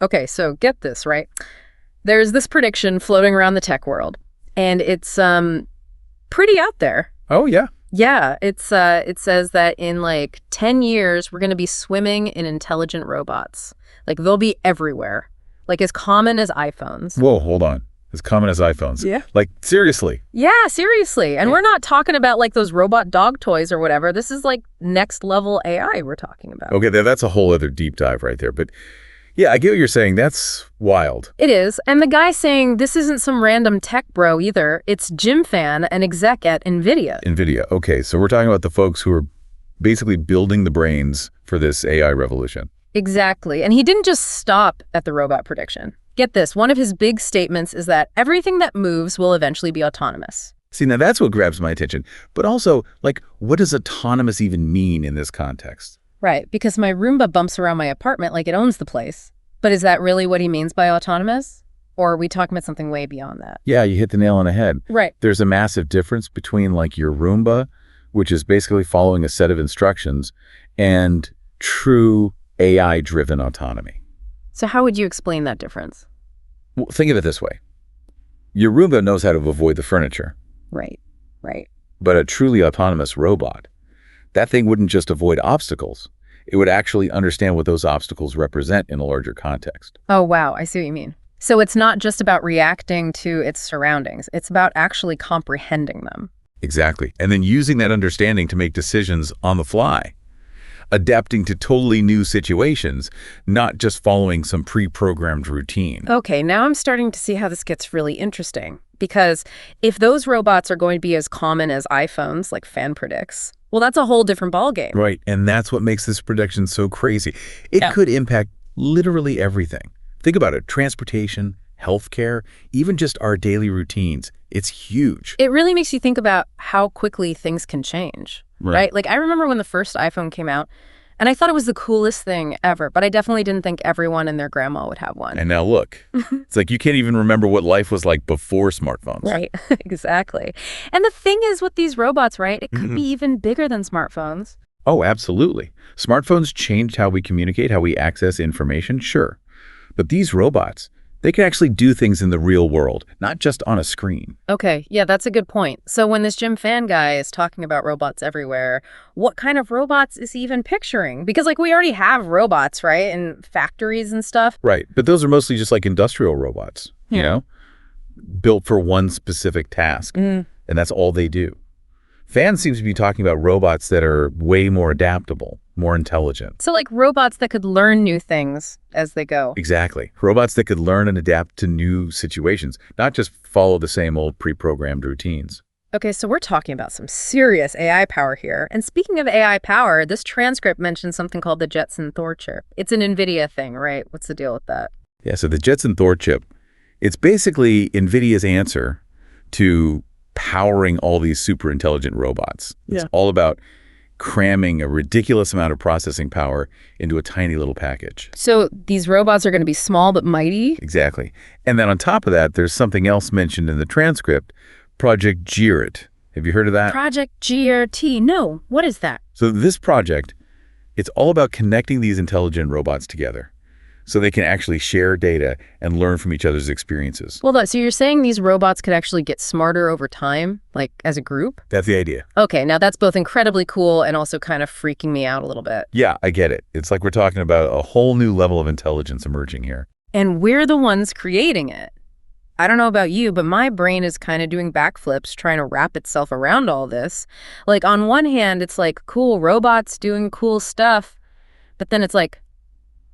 Okay, so get this, right? There's this prediction floating around the tech world, and it's pretty out there. Oh, yeah. Yeah, it says that in like 10 years, we're going to be swimming in intelligent robots. Like they'll be everywhere, like as common as iPhones. Whoa, hold on. As common as iPhones. Yeah. Like, seriously. Yeah, seriously. And we're not talking about like those robot dog toys or whatever. This is like next level AI we're talking about. Okay, that's a whole other deep dive right there. But yeah, I get what you're saying. That's wild. It is. And the guy saying this isn't some random tech bro either. It's Jim Fan, an exec at NVIDIA. NVIDIA. Okay, so we're talking about the folks who are basically building the brains for this AI revolution. Exactly. And he didn't just stop at the robot prediction. Get this, one of his big statements is that everything that moves will eventually be autonomous. See, now that's what grabs my attention. But also, like, what does autonomous even mean in this context? Right, because my Roomba bumps around my apartment like it owns the place. But is that really what he means by autonomous? Or are we talking about something way beyond that? Yeah, you hit the nail on the head. Right. There's a massive difference between, like, your Roomba, which is basically following a set of instructions, and true AI-driven autonomy. So how would you explain that difference? Well, think of it this way. Your Roomba knows how to avoid the furniture. Right. But a truly autonomous robot, that thing wouldn't just avoid obstacles. It would actually understand what those obstacles represent in a larger context. Oh, wow. I see what you mean. So it's not just about reacting to its surroundings. It's about actually comprehending them. Exactly. And then using that understanding to make decisions on the fly. Adapting to totally new situations, not just following some pre-programmed routine. Okay, now I'm starting to see how this gets really interesting. Because if those robots are going to be as common as iPhones, like Fan predicts, well, that's a whole different ballgame. Right, and that's what makes this prediction so crazy. It could impact literally everything. Think about it, transportation, healthcare, even just our daily routines. It's huge. It really makes you think about how quickly things can change. Right? Like, I remember when the first iPhone came out, and I thought it was the coolest thing ever, but I definitely didn't think everyone and their grandma would have one. And now look, it's like you can't even remember what life was like before smartphones. Right, exactly. And the thing is with these robots, right, it could be even bigger than smartphones. Oh, absolutely. Smartphones changed how we communicate, how we access information, sure. But these robots, they can actually do things in the real world, not just on a screen. Okay, yeah, that's a good point. So when this Jim Fan guy is talking about robots everywhere, what kind of robots is he even picturing? Because, like, we already have robots, right, in factories and stuff. Right, but those are mostly just like industrial robots, you know, built for one specific task, and that's all they do. Fan seems to be talking about robots that are way more adaptable, more intelligent. So like robots that could learn new things as they go. Exactly. Robots that could learn and adapt to new situations, not just follow the same old pre-programmed routines. Okay, so we're talking about some serious AI power here. And speaking of AI power, this transcript mentions something called the Jetson Thor chip. It's an NVIDIA thing, right? What's the deal with that? Yeah, so the Jetson Thor chip, it's basically NVIDIA's answer to powering all these super intelligent robots. It's all about cramming a ridiculous amount of processing power into a tiny little package. So these robots are going to be small but mighty? Exactly. And then on top of that, there's something else mentioned in the transcript, Project GROOT. Have you heard of that? Project GROOT. No. What is that? So this project, it's all about connecting these intelligent robots together so they can actually share data and learn from each other's experiences. Well, so you're saying these robots could actually get smarter over time, like as a group? That's the idea. Okay, now that's both incredibly cool and also kind of freaking me out a little bit. Yeah, I get it. It's like we're talking about a whole new level of intelligence emerging here. And we're the ones creating it. I don't know about you, but my brain is kind of doing backflips trying to wrap itself around all this. Like, on one hand, it's like, cool, robots doing cool stuff. But then it's like,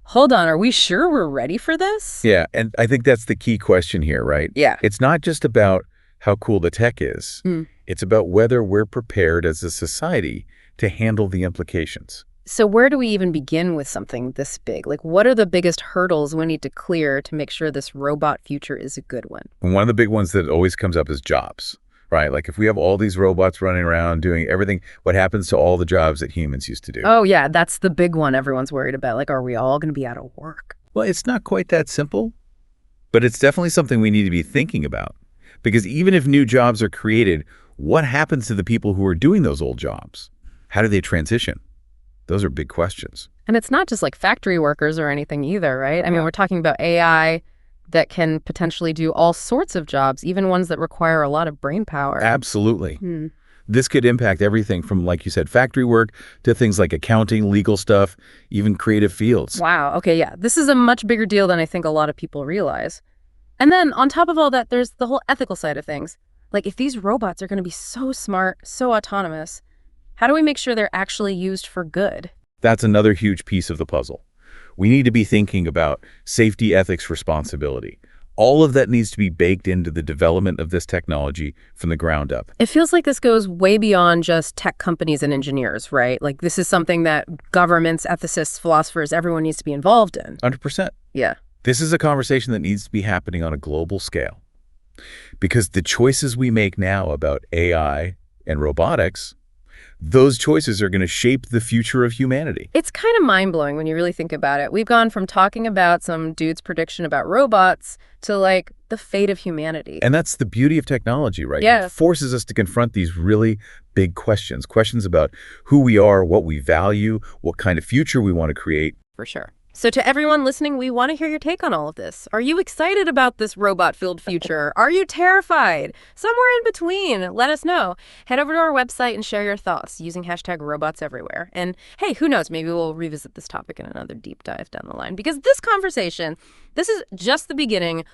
hold on, are we sure we're ready for this? Yeah, and I think that's the key question here, right? Yeah. It's not just about how cool the tech is. It's about whether we're prepared as a society to handle the implications. So where do we even begin with something this big? Like, what are the biggest hurdles we need to clear to make sure this robot future is a good one? And one of the big ones that always comes up is jobs, right? Like if we have all these robots running around doing everything, what happens to all the jobs that humans used to do? Oh, yeah, that's the big one everyone's worried about. Like, are we all going to be out of work? Well, it's not quite that simple, but it's definitely something we need to be thinking about. Because even if new jobs are created, what happens to the people who are doing those old jobs? How do they transition? Those are big questions. And it's not just like factory workers or anything either, right? I mean, we're talking about AI that can potentially do all sorts of jobs, even ones that require a lot of brain power. Absolutely. This could impact everything from, like you said, factory work to things like accounting, legal stuff, even creative fields. Wow. Okay, yeah. This is a much bigger deal than I think a lot of people realize. And then on top of all that, there's the whole ethical side of things. Like, if these robots are going to be so smart, so autonomous, how do we make sure they're actually used for good? That's another huge piece of the puzzle. We need to be thinking about safety, ethics, responsibility. All of that needs to be baked into the development of this technology from the ground up. It feels like this goes way beyond just tech companies and engineers, right? Like, this is something that governments, ethicists, philosophers, everyone needs to be involved in. 100%. Yeah. This is a conversation that needs to be happening on a global scale. Because the choices we make now about AI and robotics, those choices are going to shape the future of humanity. It's kind of mind-blowing when you really think about it. We've gone from talking about some dude's prediction about robots to, like, the fate of humanity. And that's the beauty of technology, right? Yeah. It forces us to confront these really big questions. Questions about who we are, what we value, what kind of future we want to create. For sure. So to everyone listening, we want to hear your take on all of this. Are you excited about this robot-filled future? Are you terrified? Somewhere in between. Let us know. Head over to our website and share your thoughts using #RobotsEverywhere. And hey, who knows, maybe we'll revisit this topic in another deep dive down the line. Because this conversation, this is just the beginning